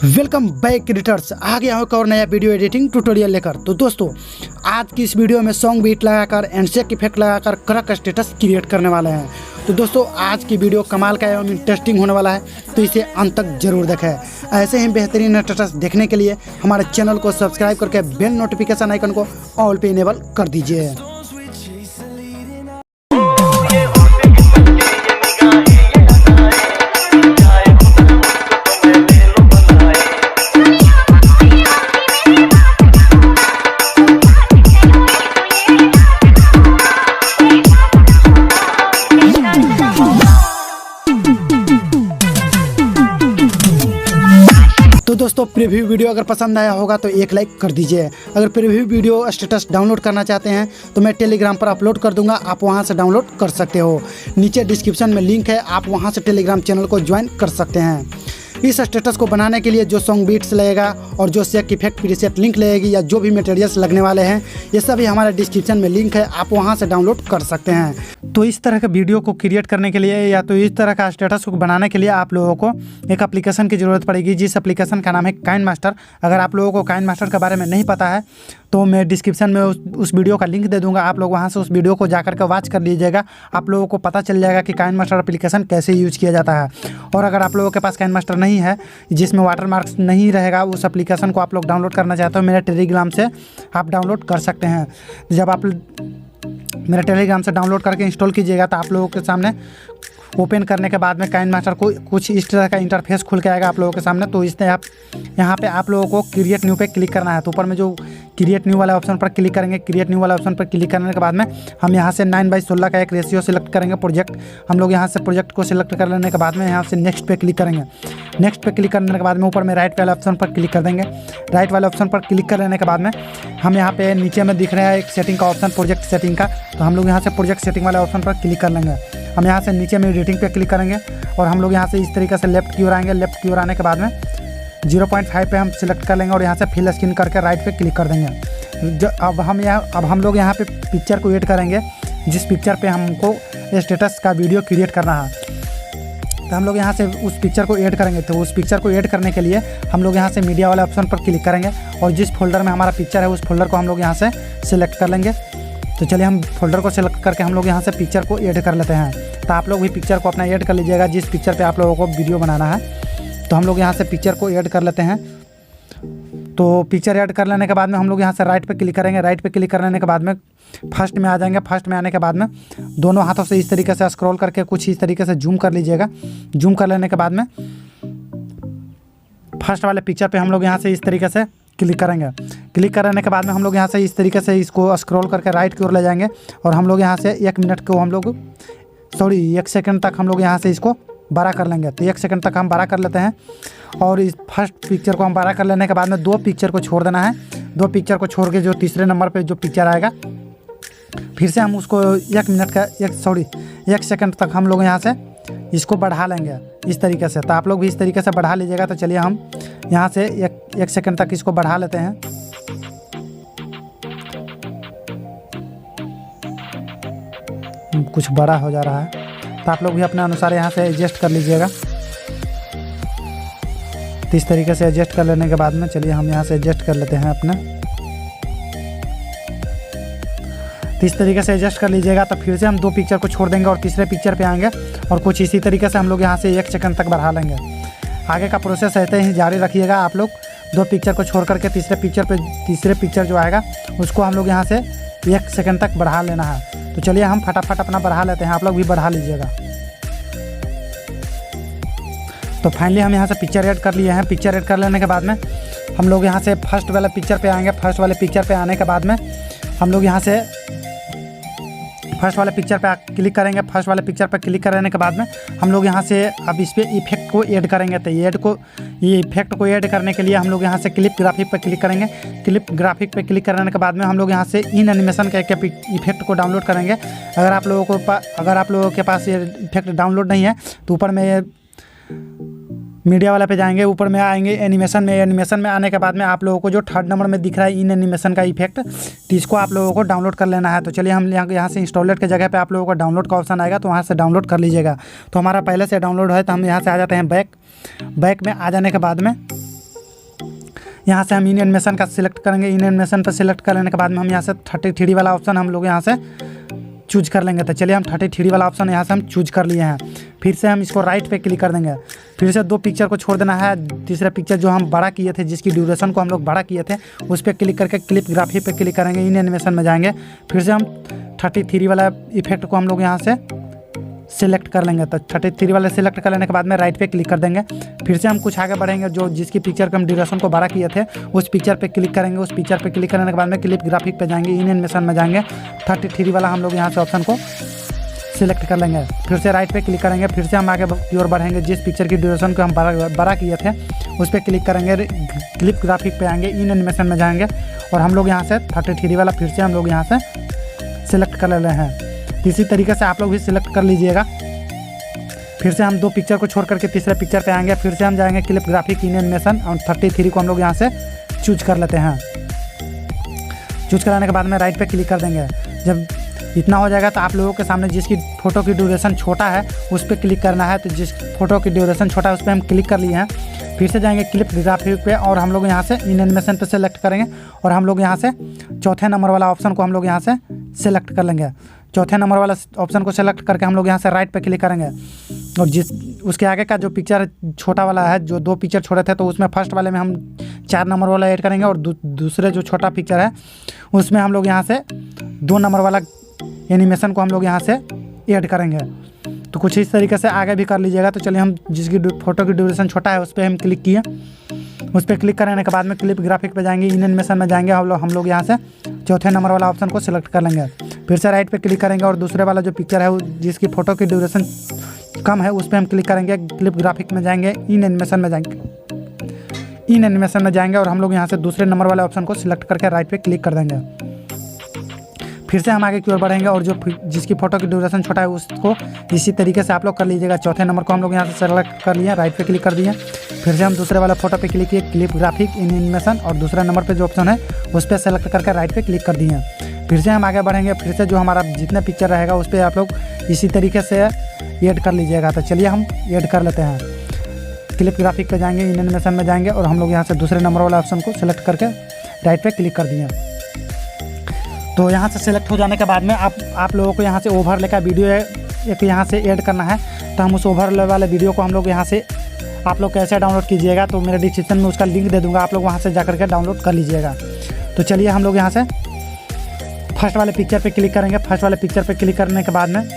Welcome back creators, आ गया हूँ एक और नया वीडियो एडिटिंग ट्यूटोरियल लेकर। तो दोस्तों, आज की इस वीडियो में सॉन्ग बीट लगाकर एंडशेक इफेक्ट लगाकर क्रक स्टेटस क्रिएट करने वाले हैं। तो दोस्तों, आज की वीडियो कमाल का एवं इंटरेस्टिंग होने वाला है, तो इसे अंत तक जरूर देखें। ऐसे ही बेहतरीन स्टेटस देखने के लिए हमारे चैनल को सब्सक्राइब करके बेल नोटिफिकेशन आइकन को ऑल पे इनेबल कर दीजिए। तो दोस्तों, प्रीव्यू वीडियो अगर पसंद आया होगा तो एक लाइक कर दीजिए। अगर प्रीव्यू वीडियो स्टेटस डाउनलोड करना चाहते हैं तो मैं टेलीग्राम पर अपलोड कर दूंगा, आप वहां से डाउनलोड कर सकते हो। नीचे डिस्क्रिप्शन में लिंक है, आप वहां से टेलीग्राम चैनल को ज्वाइन कर सकते हैं। इस स्टेटस को बनाने के लिए जो सॉन्ग बीट्स लगेगा और जो शेक इफेक्ट प्रीसेट लिंक लगेगी या जो भी मटेरियल्स लगने वाले हैं, ये सभी हमारे डिस्क्रिप्शन में लिंक है, आप वहां से डाउनलोड कर सकते हैं। तो इस तरह के वीडियो को क्रिएट करने के लिए या तो इस तरह का स्टेटस को बनाने के लिए आप लोगों को एक एप्लीकेशन की ज़रूरत पड़ेगी, जिस एप्लीकेशन का नाम है काइनमास्टर। अगर आप लोगों को काइनमास्टर के बारे में नहीं पता है तो मैं डिस्क्रिप्शन में उस वीडियो का लिंक दे दूंगा, आप लोग वहां से उस वीडियो को जाकर के वॉच कर लीजिएगा। आप लोगों को पता चल जाएगा कि काइनमास्टर एप्लीकेशन कैसे यूज किया जाता है। और अगर आप लोगों के पास काइनमास्टर नहीं है, जिसमें वाटरमार्क्स नहीं रहेगा, उस एप्लीकेशन को आप लोग डाउनलोड करना चाहते हो, मेरे टेलीग्राम से आप डाउनलोड कर सकते हैं। जब आप मेरे टेलीग्राम से डाउनलोड करके इंस्टॉल कीजिएगा तो आप लोगों के सामने ओपन करने के बाद में काइनमास्टर को कुछ इस तरह का इंटरफेस खुल के आएगा आप लोगों के सामने। तो इसमें आप यहाँ पे आप लोगों को क्रिएट न्यू पे क्लिक करना है। तो ऊपर में जो क्रिएट न्यू वाला ऑप्शन पर क्लिक करेंगे, क्रिएट न्यू वाला ऑप्शन पर क्लिक करने के बाद में हम यहाँ से 9:16 का एक रेशियो सेलेक्ट करेंगे प्रोजेक्ट। हम लोग यहाँ से प्रोजेक्ट को सिलेक्ट कर लेने के बाद में यहाँ से नेक्स्ट पे क्लिक करेंगे। नेक्स्ट पे क्लिक करने के बाद में ऊपर में राइट वाले ऑप्शन पर क्लिक कर देंगे। राइट वाले ऑप्शन पर क्लिक कर लेने के बाद में हम यहाँ पे नीचे में दिख रहा है एक सेटिंग का ऑप्शन, प्रोजेक्ट सेटिंग का। तो हम लोग यहाँ से प्रोजेक्ट सेटिंग वाले ऑप्शन पर क्लिक कर लेंगे। हम यहाँ से नीचे में एडिटिंग पे क्लिक करेंगे और हम लोग यहाँ से इस तरीके से लेफ्ट की ओर आएंगे। लेफ्ट की ओर आने के बाद में 0.5 पे हम सिलेक्ट कर लेंगे और यहाँ से फिल स्क्रीन करके राइट पे क्लिक कर देंगे। अब हम लोग यहाँ पे पिक्चर को ऐड करेंगे, जिस पिक्चर पे हमको स्टेटस का वीडियो क्रिएट करना है। तो हम लोग यहाँ से उस पिक्चर को ऐड करेंगे। तो उस पिक्चर को ऐड करने के लिए हम लोग यहाँ से मीडिया वाले ऑप्शन पर क्लिक करेंगे और जिस फोल्डर में हमारा पिक्चर है उस फोल्डर को हम लोग यहाँ से सिलेक्ट कर लेंगे। तो चलिए हम फोल्डर को सिलेक्ट करके हम लोग यहाँ से पिक्चर को ऐड कर लेते हैं। तो आप लोग भी पिक्चर को अपना ऐड कर लीजिएगा, जिस पिक्चर पे आप लोगों को वीडियो बनाना है। तो हम लोग यहाँ से पिक्चर को ऐड कर लेते हैं। तो पिक्चर ऐड कर लेने के बाद में हम लोग यहाँ से राइट पे क्लिक करेंगे। राइट पे क्लिक करने के बाद में फर्स्ट में आ जाएंगे। फर्स्ट में आने के बाद में दोनों हाथों से इस तरीके से स्क्रॉल करके कुछ इस तरीके से जूम कर लीजिएगा। जूम कर लेने के बाद में फर्स्ट वाले पिक्चर पे हम लोग यहाँ से इस तरीके से क्लिक करेंगे। क्लिक करने के बाद में हम लोग यहाँ से इस तरीके से इसको स्क्रॉल करके राइट की ओर ले जाएंगे और हम लोग यहाँ से 1 मिनट को 1 सेकंड तक हम लोग यहाँ से इसको बड़ा कर लेंगे। तो 1 सेकंड तक हम बड़ा कर लेते हैं और इस फर्स्ट पिक्चर को हम बड़ा कर लेने के बाद में 2 पिक्चर को छोड़ देना है। 2 पिक्चर को छोड़ के जो तीसरे नंबर पे जो पिक्चर आएगा, फिर से हम उसको 1 सेकंड तक हम लोग यहाँ से इसको बढ़ा लेंगे इस तरीके से। तो आप लोग भी इस तरीके से बढ़ा लीजिएगा। तो चलिए हम यहाँ से 1 सेकंड तक इसको बढ़ा लेते हैं। कुछ बड़ा हो जा रहा है, तो आप लोग भी अपने अनुसार यहाँ से एडजस्ट कर लीजिएगा। तो इस तरीके से एडजस्ट कर लेने के बाद में चलिए हम यहाँ से एडजस्ट कर लेते हैं अपना। तो इस तरीके से एडजस्ट कर लीजिएगा। तो फिर से हम 2 पिक्चर को छोड़ देंगे और तीसरे पिक्चर पे आएंगे और कुछ इसी तरीके से हम लोग यहाँ से 1 सेकंड तक बढ़ा लेंगे। आगे का प्रोसेस ऐसे ही जारी रखिएगा। आप लोग 2 पिक्चर को छोड़ करके तीसरे पिक्चर जो आएगा उसको हम लोग यहाँ से 1 सेकंड तक बढ़ा लेना है। तो चलिए हम फटाफट अपना बढ़ा लेते हैं, आप लोग भी बढ़ा लीजिएगा। तो फाइनली हम यहाँ से पिक्चर ऐड कर लिए हैं। पिक्चर ऐड कर लेने के बाद में हम लोग यहाँ से फर्स्ट वाले पिक्चर पे आएंगे। फर्स्ट वाले पिक्चर पे आने के बाद में हम लोग यहाँ से फर्स्ट वाले पिक्चर पे क्लिक करेंगे। फर्स्ट वाले पिक्चर पे क्लिक करने के बाद में हम लोग यहाँ से अब इस पर इफेक्ट को ऐड करेंगे। तो ये इफेक्ट को ऐड करने के लिए हम लोग यहाँ से क्लिप ग्राफिक पे क्लिक करेंगे। क्लिप ग्राफिक पे क्लिक करने के बाद में हम लोग यहाँ से इन एनिमेशन का एक इफेक्ट को डाउनलोड करेंगे। अगर आप लोगों के पास ये इफेक्ट डाउनलोड नहीं है तो ऊपर में मीडिया वाला पे जाएंगे, ऊपर में आएंगे एनिमेशन में। एनिमेशन में आने के बाद में आप लोगों को जो 3rd नंबर में दिख रहा है इन एनिमेशन का इफेक्ट, तो इसको आप लोगों को डाउनलोड कर लेना है। तो चलिए हम यहाँ से इंस्टॉलेट के जगह पे आप लोगों को डाउनलोड का ऑप्शन आएगा, तो वहाँ से डाउनलोड कर लीजिएगा। तो हमारा पहले से डाउनलोड है, तो हम यहाँ से आ जाते हैं बैक। बैक में आ जाने के बाद में यहाँ से हम इन एनिमेशन का सिलेक्ट करेंगे। इन एनिमेशन पर सिलेक्ट करने के बाद में हम यहाँ से 33 वाला ऑप्शन हम लोग यहाँ से चूज कर लेंगे। तो चलिए हम 33 वाला ऑप्शन यहाँ से हम चूज कर लिए हैं। फिर से हम इसको राइट पे क्लिक कर देंगे। फिर से 2 पिक्चर को छोड़ देना है। तीसरा पिक्चर जो हम बड़ा किए थे, जिसकी ड्यूरेशन को हम लोग बड़ा किए थे, उस पर क्लिक करके क्लिप ग्राफी पे क्लिक करेंगे। इन एनिमेशन में जाएंगे। फिर से हम 33 वाला इफेक्ट को हम लोग यहाँ से सिलेक्ट कर लेंगे। तो 33 वाले सिलेक्ट कर लेने के बाद में राइट पे क्लिक कर देंगे। फिर से हम कुछ आगे बढ़ेंगे। जो जिसकी पिक्चर के हम ड्यूरेशन को बड़ा किए थे, उस पिक्चर पे क्लिक करेंगे। उस पिक्चर पे क्लिक करने के बाद में क्लिप ग्राफिक पे जाएंगे। इन एनिमेशन में जाएंगे। 33 वाला हम लोग यहाँ से ऑप्शन को सिलेक्ट कर लेंगे। फिर से राइट पे क्लिक करेंगे। फिर से हम आगे की ओर बढ़ेंगे। जिस पिक्चर की ड्यूरेशन को हम बड़ा किए थे, उस पर क्लिक करेंगे। क्लिप ग्राफिक पे आएंगे। इन एनिमेशन में जाएंगे और हम लोग यहाँ से 33 वाला फिर से हम लोग यहाँ से सिलेक्ट कर ले रहे हैं। इसी तरीके से आप लोग भी सिलेक्ट कर लीजिएगा। फिर से हम 2 पिक्चर को छोड़ करके तीसरे पिक्चर पे आएंगे। फिर से हम जाएंगे क्लिप ग्राफिक, इन एनिमेशन और 33 को हम लोग यहाँ से चूज कर लेते हैं। चूज कराने के बाद में राइट पे क्लिक कर देंगे। जब इतना हो जाएगा तो आप लोगों के सामने जिसकी फ़ोटो की ड्यूरेशन छोटा है उस पर क्लिक करना है। तो जिस फोटो की ड्यूरेशन छोटा है उस पर हम क्लिक कर लिए हैं। फिर से जाएंगे क्लिप ग्राफिक पे और हम लोग यहाँ से इन एनिमेशन पे सेलेक्ट करेंगे और हम लोग यहाँ से चौथे नंबर वाला ऑप्शन को हम लोग यहाँ से सेलेक्ट कर लेंगे। चौथे नंबर वाला ऑप्शन को सेलेक्ट करके हम लोग यहाँ से राइट पे क्लिक करेंगे और जिस उसके आगे का जो पिक्चर छोटा वाला है, जो 2 पिक्चर छोड़े थे, तो उसमें फर्स्ट वाले में हम 4 नंबर वाला ऐड करेंगे और दूसरे जो छोटा पिक्चर है उसमें हम लोग यहाँ से 2 नंबर वाला एनिमेशन को हम लोग यहाँ से ऐड करेंगे। तो कुछ इस तरीके से आगे भी कर लीजिएगा। तो चलिए हम जिसकी फ़ोटो की ड्यूरेशन छोटा है उस पर हम क्लिक किए। उस पर क्लिक करने के बाद में क्लिप ग्राफिक पे जाएंगे। इन एनिमेशन में जाएंगे। हम लोग यहाँ से चौथे नंबर वाला ऑप्शन को सिलेक्ट कर लेंगे। फिर से राइट पे क्लिक करेंगे और दूसरे वाला जो पिक्चर है जिसकी फ़ोटो की ड्यूरेशन कम है उस पर हम क्लिक करेंगे। क्लिप ग्राफिक में जाएंगे। इन एनिमेशन में जाएंगे। इन एनिमेशन में जाएंगे और हम लोग यहाँ से दूसरे नंबर वाले ऑप्शन को सिलेक्ट करके राइट पे क्लिक कर देंगे। फिर से हम आगे की ओर बढ़ेंगे और जो जिसकी फ़ोटो की ड्यूरेशन छोटा है उसको इसी तरीके से आप लोग कर लीजिएगा। चौथे नंबर को हम लोग यहाँ से सेलेक्ट कर लिए, राइट पे क्लिक कर दिए। फिर से हम दूसरे वाला फोटो पे क्लिक किए, क्लिप ग्राफिक, इन एनिमेशन और दूसरा नंबर पे जो ऑप्शन है उस पर सेलेक्ट करके राइट पे क्लिक कर दिए। फिर से हम आगे बढ़ेंगे। फिर से जो हमारा जितने पिक्चर रहेगा उस पर आप लोग इसी तरीके से ऐड कर लीजिएगा। तो चलिए हम ऐड कर लेते हैं। क्लिप ग्राफिक पे जाएंगे, इन एनिमेशन में जाएंगे और हम लोग यहाँ से दूसरे नंबर वाला ऑप्शन को सेलेक्ट करके राइट पे क्लिक कर दिए। तो यहाँ से सेलेक्ट हो जाने के बाद में आप लोगों को यहाँ से ओवरले का वीडियो एक यहाँ से ऐड करना है। तो हम उस ओवरले वाले वीडियो को हम लोग यहाँ से आप लोग कैसे डाउनलोड कीजिएगा, तो मेरे डिस्क्रिप्शन में उसका लिंक दे दूँगा, आप लोग वहाँ से जा करके डाउनलोड कर लीजिएगा। तो चलिए हम लोग यहाँ से फर्स्ट वाले पिक्चर पे क्लिक करेंगे। फर्स्ट वाले पिक्चर पे क्लिक करने के बाद में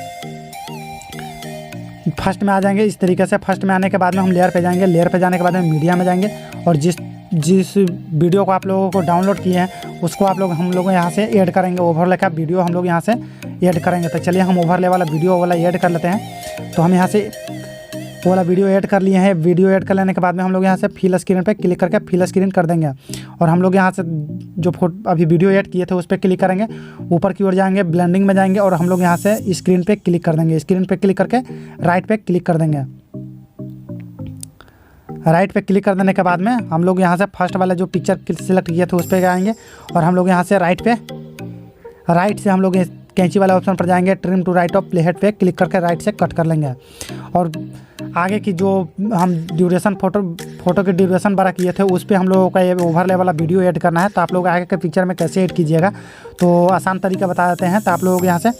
फर्स्ट में आ जाएंगे। इस तरीके से फर्स्ट में आने के बाद में हम लेयर पे जाएंगे। लेयर पे जाने के बाद में मीडिया में जाएंगे और जिस वीडियो को आप लोगों को डाउनलोड किए हैं उसको हम लोग यहाँ से ऐड करेंगे। ओवरले का वीडियो हम लोग यहाँ से ऐड करेंगे। तो चलिए हम ओवरले वाला वीडियो वाला ऐड कर लेते हैं। तो हम यहाँ से वो वाला वीडियो ऐड कर लिए हैं। वीडियो ऐड कर लेने के बाद में हम लोग यहाँ से फिल स्क्रीन पे क्लिक करके फिल स्क्रीन कर देंगे और हम लोग यहाँ से जो अभी वीडियो ऐड किए थे उस पर क्लिक करेंगे। ऊपर की ओर जाएंगे, ब्लेंडिंग में जाएंगे और हम लोग यहाँ से स्क्रीन पे क्लिक कर देंगे। स्क्रीन पे क्लिक करके राइट पे क्लिक कर देंगे। राइट पे क्लिक कर देने के बाद में हम लोग यहाँ से फर्स्ट वाला जो पिक्चर सिलेक्ट किए थे उस पर आएंगे और हम लोग यहाँ से राइट से हम लोग कैंची वाला ऑप्शन पर जाएंगे। Trim to right of playhead पे क्लिक करके राइट से कट कर लेंगे और आगे की जो हम ड्यूरेशन फोटो की ड्यूरेशन बड़ा किए थे उस पर हम लोगों का ये ओवरले वाला वीडियो ऐड करना है। तो आप लोग आगे के पिक्चर में कैसे ऐड कीजिएगा तो आसान तरीका बता देते हैं। तो आप लोगों को यहाँ से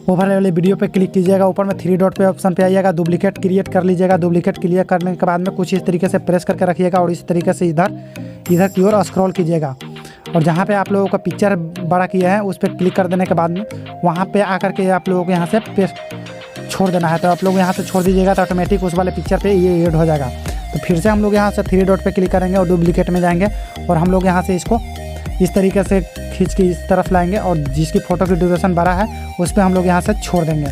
ओवरले वाले वीडियो पे क्लिक कीजिएगा। ऊपर में 3 डॉट पे ऑप्शन पे आइएगा, डुप्लीकेट क्रिएट कर लीजिएगा। डुप्लीकेट क्लियर करने के बाद में कुछ इस तरीके से प्रेस करके रखिएगा और इस तरीके से इधर की ओर स्क्रॉल कीजिएगा और जहाँ पे आप लोगों का पिक्चर बड़ा किया है उस पर क्लिक कर देने के बाद में वहाँ पे आकर के आप लोगों को यहाँ से पेस्ट छोड़ देना है। तो आप लोग यहाँ से छोड़ दीजिएगा तो ऑटोमेटिक उस वाले पिक्चर पे ये ऐड हो जाएगा। तो फिर से हम लोग यहाँ से 3 डॉट पे क्लिक करेंगे और डुप्लीकेट में जाएंगे और हम लोग यहाँ से इसको इस तरीके से खींच के इस तरफ लाएंगे और जिसकी फ़ोटो की ड्यूरेशन बड़ा है उस पर हम लोग यहाँ से छोड़ देंगे।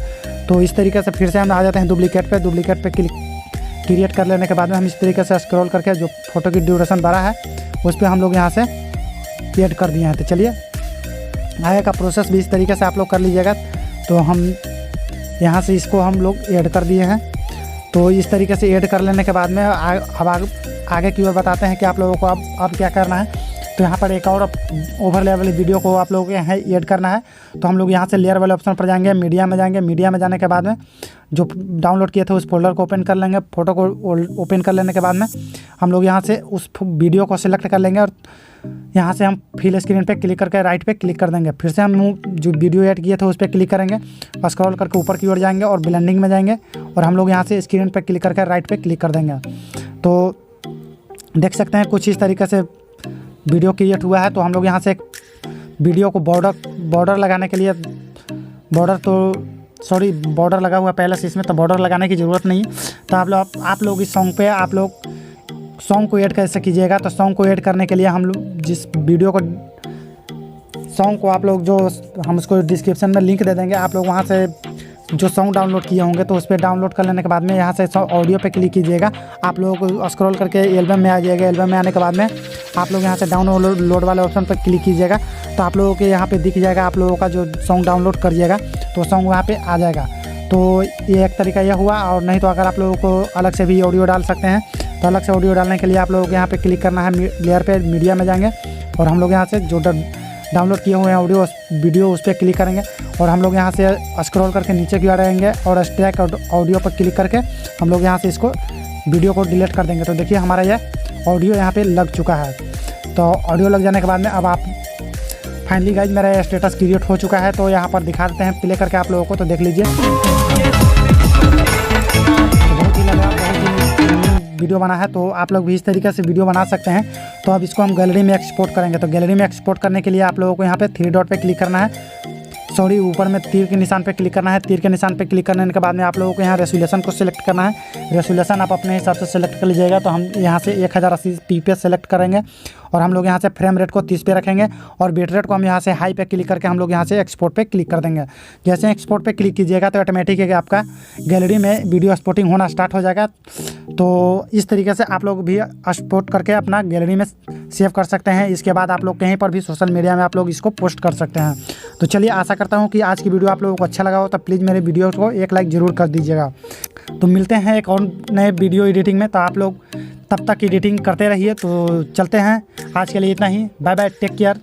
तो इस तरीके से फिर से हम आ जाते हैं डुप्लीकेट पे क्रिएट कर लेने के बाद में हम इस तरीके से स्क्रॉल करके जो फोटो की ड्यूरेशन बड़ा है उस पर हम लोग यहाँ से ऐड कर दिए हैं। तो चलिए आगे का प्रोसेस भी इस तरीके से आप लोग कर लीजिएगा। तो हम यहाँ से इसको हम लोग ऐड कर दिए हैं। तो इस तरीके से ऐड कर लेने के बाद में अब आगे की ओर बताते हैं कि आप लोगों को अब क्या करना है। तो यहाँ पर एक और ओवरले वाली वीडियो को आप लोगों को यहाँ ऐड करना है। तो हम लोग यहाँ से लेयर वाले ऑप्शन पर जाएंगे, मीडिया में जाएंगे। मीडिया में जाने के बाद में जो डाउनलोड किए थे उस फोल्डर को ओपन कर लेंगे। फ़ोटो को ओपन कर लेने के बाद में हम लोग यहाँ से उस वीडियो को सिलेक्ट कर लेंगे और यहाँ से हम फिल स्क्रीन पे क्लिक करके राइट पे क्लिक कर देंगे। फिर से हम जो वीडियो ऐड किए थे उस पर क्लिक करेंगे और स्क्रॉल करके ऊपर की ओर जाएंगे और ब्लेंडिंग में जाएंगे और हम लोग यहाँ से स्क्रीन पे क्लिक करके राइट पे क्लिक कर देंगे। तो देख सकते हैं कुछ इस तरीके से वीडियो क्रिएट हुआ है। तो हम लोग यहाँ से एक वीडियो को बॉर्डर लगाने के लिए बॉर्डर लगा हुआ पहले से, इसमें तो बॉर्डर लगाने की ज़रूरत नहीं। तो आप लोग इस सॉन्ग पे आप लोग सॉन्ग को ऐड कैसे कीजिएगा। तो सॉन्ग को ऐड करने के लिए हम लोग जिस वीडियो को सॉन्ग को आप लोग जो हम उसको डिस्क्रिप्शन में लिंक दे देंगे, आप लोग वहाँ से जो सॉन्ग डाउनलोड किए होंगे तो उस पर डाउनलोड कर लेने के बाद में यहाँ से ऑडियो पे क्लिक कीजिएगा। आप लोगों को स्क्रॉल करके एल्बम में आ जाइएगा। एल्बम में आने के बाद में आप लोग यहाँ से डाउनलोड वाले ऑप्शन पर क्लिक कीजिएगा। तो आप लोगों के यहाँ पे दिख जाएगा आप लोगों का जो सॉन्ग डाउनलोड करिएगा तो सॉन्ग वहाँ पे आ जाएगा। तो ये एक तरीका यह हुआ। और नहीं तो अगर आप लोगों को अलग से भी ऑडियो डाल सकते हैं तो अलग से ऑडियो डालने के लिए आप लोगों को यहाँ पे क्लिक करना है, लेयर पे मीडिया में जाएंगे और हम लोग यहाँ से जो डाउनलोड किए हुए हैं ऑडियो वीडियो उस पर क्लिक करेंगे और हम लोग यहाँ से स्क्रॉल करके नीचे की ओर आएंगे और एक्सट्रैक्ट ऑडियो पर क्लिक करके हम लोग यहाँ से इसको वीडियो को डिलीट कर देंगे। तो देखिए हमारा यह ऑडियो यहाँ पे लग चुका है। तो ऑडियो लग जाने के बाद में अब आप फाइनली गाइज मेरा स्टेटस क्रिएट हो चुका है। तो यहाँ पर दिखा देते हैं प्ले करके आप लोगों को, तो देख लीजिए बहुत ही लगा, बहुत ही वीडियो बना है। तो आप लोग भी इस तरीके से वीडियो बना सकते हैं। तो अब इसको हम गैलरी में एक्सपोर्ट करेंगे। तो गैलरी में एक्सपोर्ट करने के लिए आप लोगों को यहाँ पे 3 डॉट पे क्लिक करना है, ऊपर में तीर के निशान पे क्लिक करना है। तीर के निशान पे क्लिक करने के बाद में आप लोगों को यहाँ रेसोल्यूशन को सिलेक्ट करना है। रेसोल्यूशन आप अपने हिसाब से सिलेक्ट कर लीजिएगा। तो हम यहाँ से 1080p पे सेलेक्ट करेंगे और हम लोग यहाँ से फ्रेम रेट को 30 पे रखेंगे और बिट रेट को हम यहाँ से हाई पे क्लिक करके हम लोग यहाँ से एक्सपोर्ट पे क्लिक कर देंगे। जैसे एक्सपोर्ट पे क्लिक कीजिएगा तो ऑटोमेटिक है कि आपका गैलरी में वीडियो एक्सपोर्टिंग होना स्टार्ट हो जाएगा। तो इस तरीके से आप लोग भी एक्सपोर्ट करके अपना गैलरी में सेव कर सकते हैं। इसके बाद आप लोग कहीं पर भी सोशल मीडिया में आप लोग इसको पोस्ट कर सकते हैं। तो चलिए आशा करता हूँ कि आज की वीडियो आप लोगों को अच्छा लगा हो। तो प्लीज़ मेरे वीडियो को एक लाइक ज़रूर कर दीजिएगा। तो मिलते हैं एक और नए वीडियो एडिटिंग में। तो आप लोग तब तक एडिटिंग करते रहिए। तो चलते हैं, आज के लिए इतना ही। Bye bye, take care.